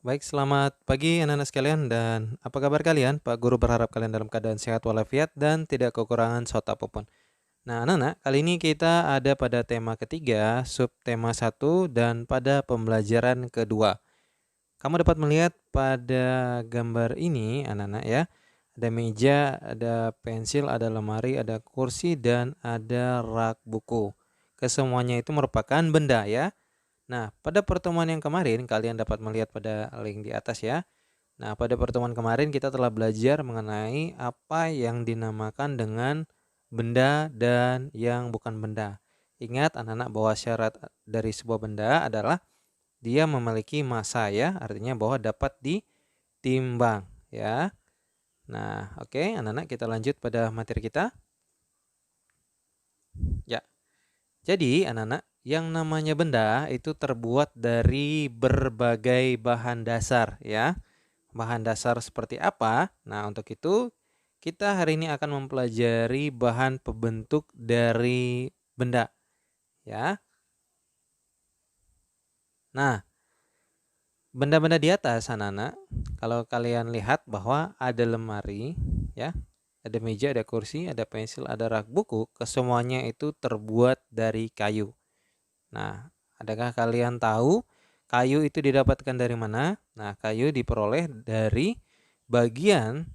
Baik, selamat pagi anak-anak sekalian dan apa kabar kalian? Pak Guru berharap kalian dalam keadaan sehat walafiat dan tidak kekurangan suatu apapun. Nah, anak-anak, kali ini kita ada pada tema ketiga, subtema satu dan pada pembelajaran kedua. Kamu dapat melihat pada gambar ini, anak-anak ya, ada meja, ada pensil, ada lemari, ada kursi, dan ada rak buku. Kesemuanya itu merupakan benda ya. Nah, pada pertemuan yang kemarin kalian dapat melihat pada link di atas ya. Nah, pada pertemuan kemarin kita telah belajar mengenai apa yang dinamakan dengan benda dan yang bukan benda. Ingat anak-anak bahwa syarat dari sebuah benda adalah dia memiliki massa ya, artinya bahwa dapat ditimbang ya. Nah, oke, anak-anak kita lanjut pada materi kita. Ya. Jadi, anak-anak, yang namanya benda itu terbuat dari berbagai bahan dasar ya. Bahan dasar seperti apa? Nah, untuk itu kita hari ini akan mempelajari bahan pembentuk dari benda ya. Nah, benda-benda di atas anak-anak, kalau kalian lihat bahwa ada lemari ya, ada meja, ada kursi, ada pensil, ada rak buku, kesemuanya itu terbuat dari kayu. Nah, adakah kalian tahu kayu itu didapatkan dari mana? Nah, kayu diperoleh dari bagian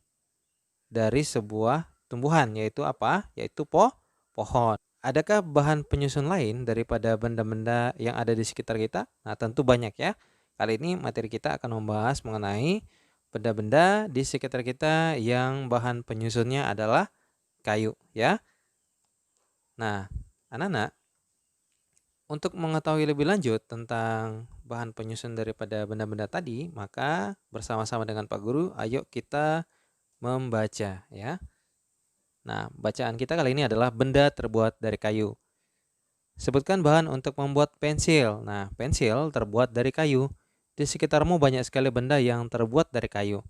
dari sebuah tumbuhan, yaitu apa? Yaitu pohon. Adakah bahan penyusun lain daripada benda-benda yang ada di sekitar kita? Nah, tentu banyak ya. Kali ini materi kita akan membahas mengenai benda-benda di sekitar kita yang bahan penyusunnya adalah kayu ya. Nah, anak-anak, untuk mengetahui lebih lanjut tentang bahan penyusun daripada benda-benda tadi, maka bersama-sama dengan Pak Guru, ayo kita membaca ya. Nah, bacaan kita kali ini adalah benda terbuat dari kayu. Sebutkan bahan untuk membuat pensil. Nah, pensil terbuat dari kayu. Di sekitarmu banyak sekali benda yang terbuat dari kayu.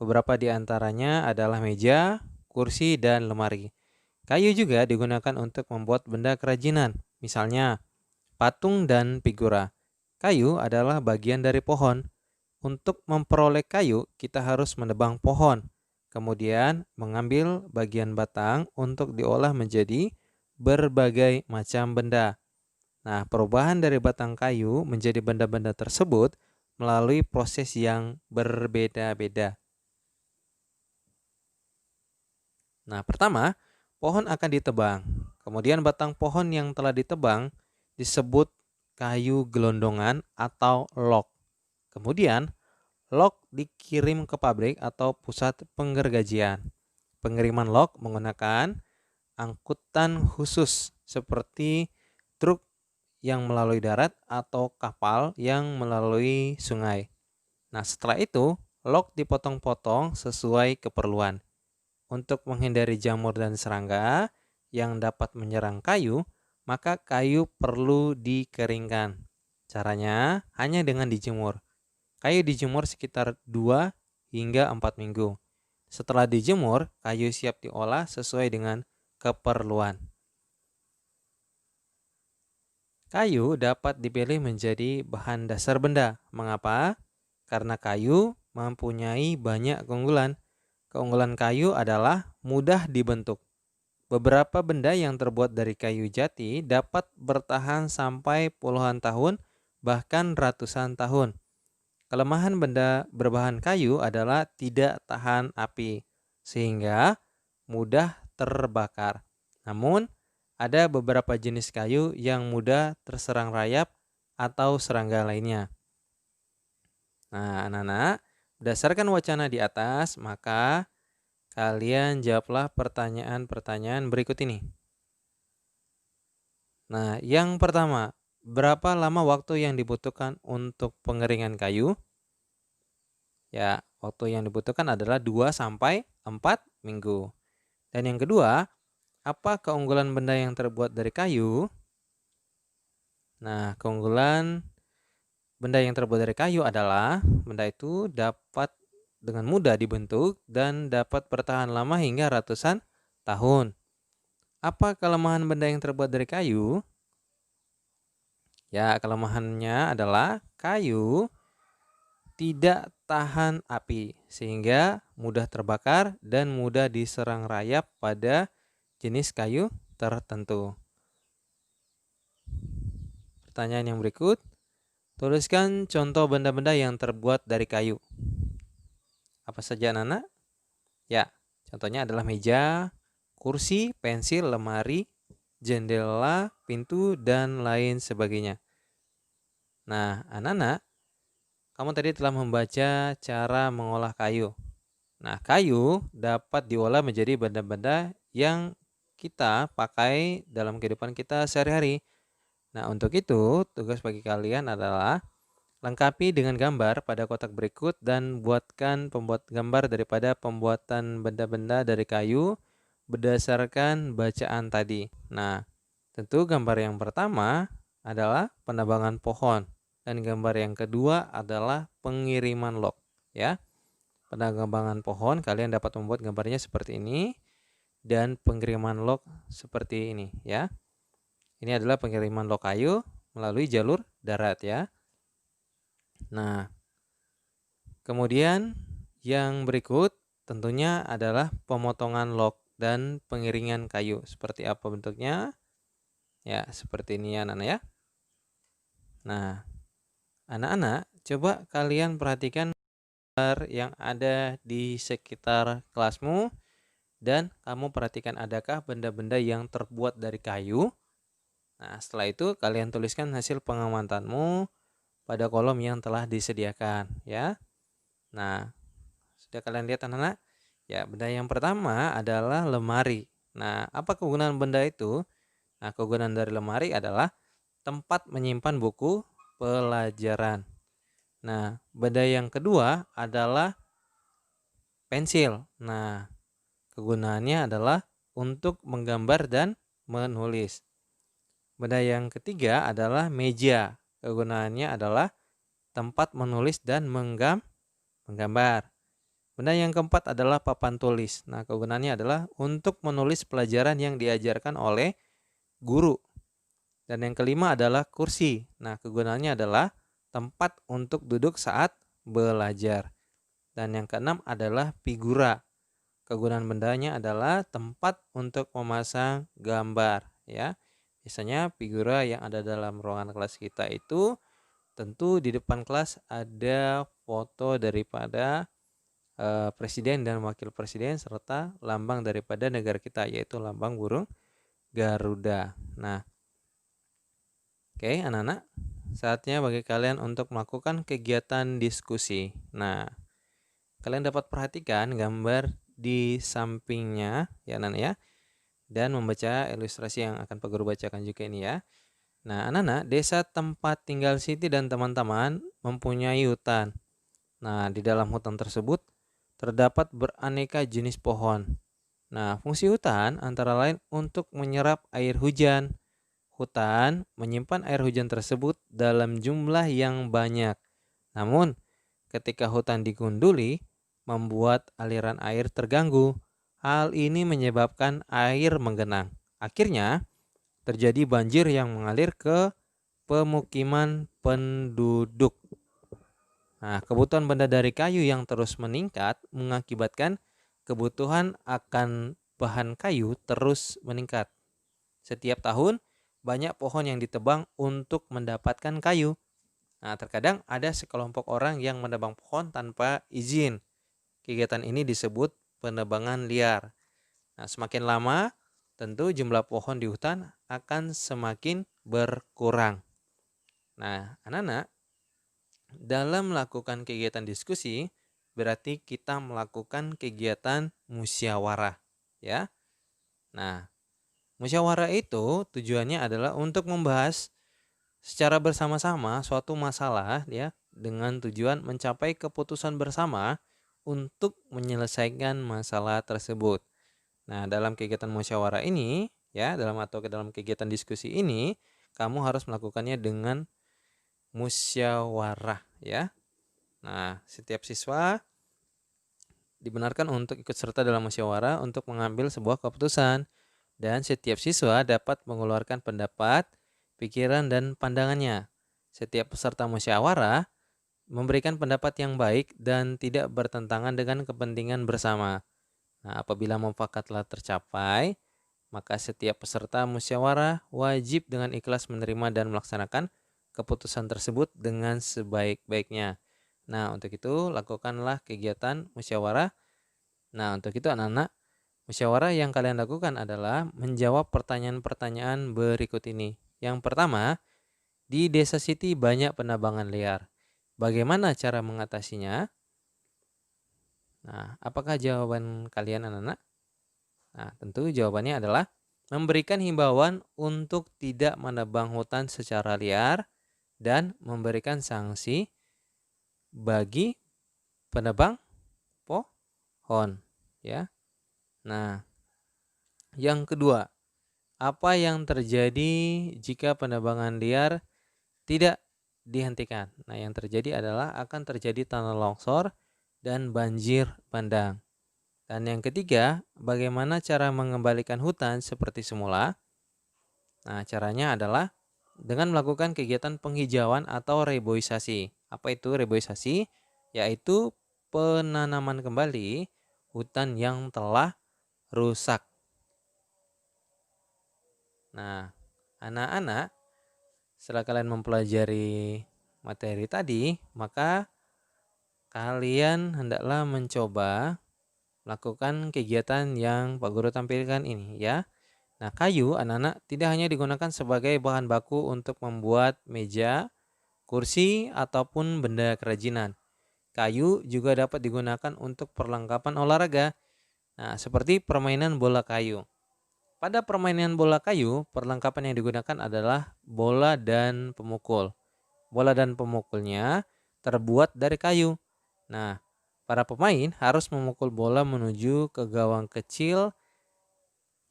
Beberapa di antaranya adalah meja, kursi, dan lemari. Kayu juga digunakan untuk membuat benda kerajinan, misalnya patung dan figura. Kayu adalah bagian dari pohon. Untuk memperoleh kayu, kita harus menebang pohon, kemudian mengambil bagian batang untuk diolah menjadi berbagai macam benda. Nah, perubahan dari batang kayu menjadi benda-benda tersebut melalui proses yang berbeda-beda. Nah, pertama, pohon akan ditebang. Kemudian batang pohon yang telah ditebang disebut kayu gelondongan atau log. Kemudian, log dikirim ke pabrik atau pusat penggergajian. Pengiriman log menggunakan angkutan khusus seperti truk yang melalui darat atau kapal yang melalui sungai. Nah, setelah itu, log dipotong-potong sesuai keperluan. Untuk menghindari jamur dan serangga yang dapat menyerang kayu, maka kayu perlu dikeringkan. Caranya hanya dengan dijemur. Kayu dijemur sekitar 2 hingga 4 minggu. Setelah dijemur, kayu siap diolah sesuai dengan keperluan. Kayu dapat dipilih menjadi bahan dasar benda. Mengapa? Karena kayu mempunyai banyak keunggulan. Keunggulan kayu adalah mudah dibentuk. Beberapa benda yang terbuat dari kayu jati dapat bertahan sampai puluhan tahun, bahkan ratusan tahun. Kelemahan benda berbahan kayu adalah tidak tahan api, sehingga mudah terbakar. Namun, ada beberapa jenis kayu yang mudah terserang rayap atau serangga lainnya. Nah, anak-anak, berdasarkan wacana di atas, maka kalian jawablah pertanyaan-pertanyaan berikut ini. Nah, yang pertama, berapa lama waktu yang dibutuhkan untuk pengeringan kayu? Ya, waktu yang dibutuhkan adalah 2 sampai 4 minggu. Dan yang kedua, apa keunggulan benda yang terbuat dari kayu? Nah, keunggulan benda yang terbuat dari kayu adalah benda itu dapat dengan mudah dibentuk dan dapat bertahan lama hingga ratusan tahun. Apa kelemahan benda yang terbuat dari kayu? Ya, kelemahannya adalah kayu tidak tahan api sehingga mudah terbakar dan mudah diserang rayap pada jenis kayu tertentu. Pertanyaan yang berikut, tuliskan contoh benda-benda yang terbuat dari kayu. Apa saja anak-anak? Ya, contohnya adalah meja, kursi, pensil, lemari, jendela, pintu, dan lain sebagainya. Nah, anak-anak, kamu tadi telah membaca cara mengolah kayu. Nah, kayu dapat diolah menjadi benda-benda yang kita pakai dalam kehidupan kita sehari-hari. Nah, untuk itu, tugas bagi kalian adalah lengkapi dengan gambar pada kotak berikut dan buatkan pembuat gambar daripada pembuatan benda-benda dari kayu berdasarkan bacaan tadi. Nah, tentu gambar yang pertama adalah penebangan pohon dan gambar yang kedua adalah pengiriman log, ya. Penebangan pohon kalian dapat membuat gambarnya seperti ini dan pengiriman log seperti ini, ya. Ini adalah pengiriman log kayu melalui jalur darat, ya. Nah, kemudian yang berikut tentunya adalah pemotongan log dan pengiringan kayu. Seperti apa bentuknya? Ya, seperti ini ya anak-anak ya. Nah, anak-anak coba kalian perhatikan gambar yang ada di sekitar kelasmu dan kamu perhatikan adakah benda-benda yang terbuat dari kayu. Nah, setelah itu kalian tuliskan hasil pengamatanmu pada kolom yang telah disediakan ya. Nah, sudah kalian lihat anak-anak? Ya, benda yang pertama adalah lemari. Nah, apa kegunaan benda itu? Nah, kegunaan dari lemari adalah tempat menyimpan buku pelajaran. Nah, benda yang kedua adalah pensil. Nah, kegunaannya adalah untuk menggambar dan menulis. Benda yang ketiga adalah meja. Kegunaannya adalah tempat menulis dan menggambar. Benda yang keempat adalah papan tulis. Nah, kegunaannya adalah untuk menulis pelajaran yang diajarkan oleh guru. Dan yang kelima adalah kursi. Nah, kegunaannya adalah tempat untuk duduk saat belajar. Dan yang keenam adalah figura. Kegunaan bendanya adalah tempat untuk memasang gambar, ya. Biasanya figura yang ada dalam ruangan kelas kita itu tentu di depan kelas ada foto daripada presiden dan wakil presiden serta lambang daripada negara kita yaitu lambang burung Garuda. Nah, oke, anak-anak, saatnya bagi kalian untuk melakukan kegiatan diskusi. Nah, kalian dapat perhatikan gambar di sampingnya ya anak-anak ya, dan membaca ilustrasi yang akan Pak Guru bacakan juga ini ya. Nah, anak-anak, desa tempat tinggal Siti dan teman-teman mempunyai hutan. Nah, di dalam hutan tersebut terdapat beraneka jenis pohon. Nah, fungsi hutan antara lain untuk menyerap air hujan. Hutan menyimpan air hujan tersebut dalam jumlah yang banyak. Namun, ketika hutan digunduli, membuat aliran air terganggu. Hal ini menyebabkan air menggenang. Akhirnya, terjadi banjir yang mengalir ke pemukiman penduduk. Nah, kebutuhan benda dari kayu yang terus meningkat mengakibatkan kebutuhan akan bahan kayu terus meningkat. Setiap tahun, banyak pohon yang ditebang untuk mendapatkan kayu. Nah, terkadang ada sekelompok orang yang menebang pohon tanpa izin. Kegiatan ini disebut penebangan liar. Nah, semakin lama, tentu jumlah pohon di hutan akan semakin berkurang. Nah, anak-anak, dalam melakukan kegiatan diskusi, berarti kita melakukan kegiatan musyawarah, ya. Nah, musyawarah itu tujuannya adalah untuk membahas secara bersama-sama suatu masalah ya dengan tujuan mencapai keputusan bersama untuk menyelesaikan masalah tersebut. Nah, dalam kegiatan musyawarah ini ya, dalam kegiatan diskusi ini, kamu harus melakukannya dengan musyawarah ya. Nah, setiap siswa dibenarkan untuk ikut serta dalam musyawarah untuk mengambil sebuah keputusan. Dan setiap siswa dapat mengeluarkan pendapat, pikiran, dan pandangannya. Setiap peserta musyawarah memberikan pendapat yang baik dan tidak bertentangan dengan kepentingan bersama. Nah, apabila mufakat telah tercapai, maka setiap peserta musyawarah wajib dengan ikhlas menerima dan melaksanakan keputusan tersebut dengan sebaik-baiknya. Nah, untuk itu lakukanlah kegiatan musyawarah. Nah, untuk itu anak-anak, musyawarah yang kalian lakukan adalah menjawab pertanyaan-pertanyaan berikut ini. Yang pertama, di desa Siti banyak penebangan liar. Bagaimana cara mengatasinya? Nah, apakah jawaban kalian anak-anak? Nah, tentu jawabannya adalah memberikan himbauan untuk tidak menebang hutan secara liar dan memberikan sanksi bagi penebang pohon, ya. Nah, yang kedua, apa yang terjadi jika penebangan liar tidak dihentikan? Nah, yang terjadi adalah akan terjadi tanah longsor dan banjir bandang. Dan yang ketiga, bagaimana cara mengembalikan hutan seperti semula? Nah, caranya adalah dengan melakukan kegiatan penghijauan atau reboisasi. Apa itu reboisasi? Yaitu penanaman kembali hutan yang telah rusak. Nah, anak-anak, setelah kalian mempelajari materi tadi, maka kalian hendaklah mencoba melakukan kegiatan yang Pak Guru tampilkan ini, ya. Nah, kayu anak-anak tidak hanya digunakan sebagai bahan baku untuk membuat meja, kursi, ataupun benda kerajinan. Kayu juga dapat digunakan untuk perlengkapan olahraga. Nah, seperti permainan bola kayu. Pada permainan bola kayu, perlengkapan yang digunakan adalah bola dan pemukul. Bola dan pemukulnya terbuat dari kayu. Nah, para pemain harus memukul bola menuju ke gawang kecil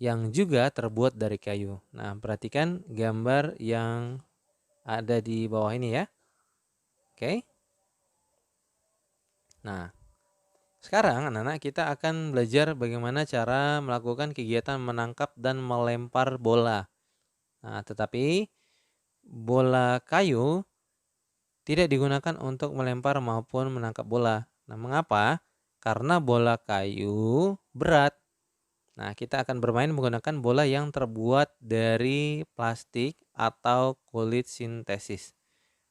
yang juga terbuat dari kayu. Nah, perhatikan gambar yang ada di bawah ini ya. Oke. Nah, sekarang anak-anak kita akan belajar bagaimana cara melakukan kegiatan menangkap dan melempar bola. Nah, tetapi bola kayu tidak digunakan untuk melempar maupun menangkap bola. Nah, mengapa? Karena bola kayu berat. Nah, kita akan bermain menggunakan bola yang terbuat dari plastik atau kulit sintesis.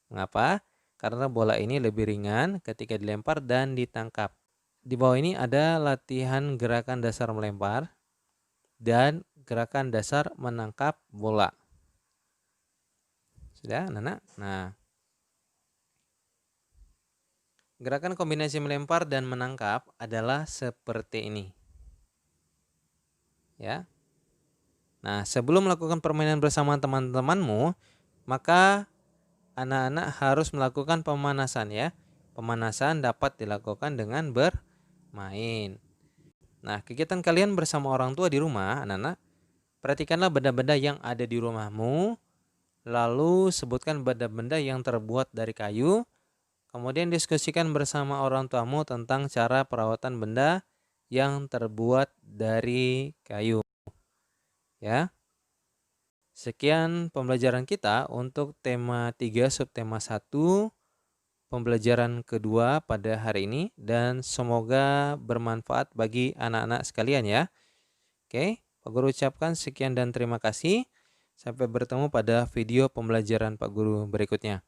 Mengapa? Karena bola ini lebih ringan ketika dilempar dan ditangkap. Di bawah ini ada latihan gerakan dasar melempar dan gerakan dasar menangkap bola. Sudah, anak-anak? Nah, gerakan kombinasi melempar dan menangkap adalah seperti ini. Ya. Nah, sebelum melakukan permainan bersama teman-temanmu, maka anak-anak harus melakukan pemanasan ya. Pemanasan dapat dilakukan dengan bermain. Nah, kegiatan kalian bersama orang tua di rumah, anak-anak, perhatikanlah benda-benda yang ada di rumahmu, lalu sebutkan benda-benda yang terbuat dari kayu, kemudian diskusikan bersama orang tuamu tentang cara perawatan benda yang terbuat dari kayu. Ya. Sekian pembelajaran kita untuk tema 3 subtema 1 pembelajaran kedua pada hari ini dan semoga bermanfaat bagi anak-anak sekalian ya. Oke, Pak Guru ucapkan sekian dan terima kasih. Sampai bertemu pada video pembelajaran Pak Guru berikutnya.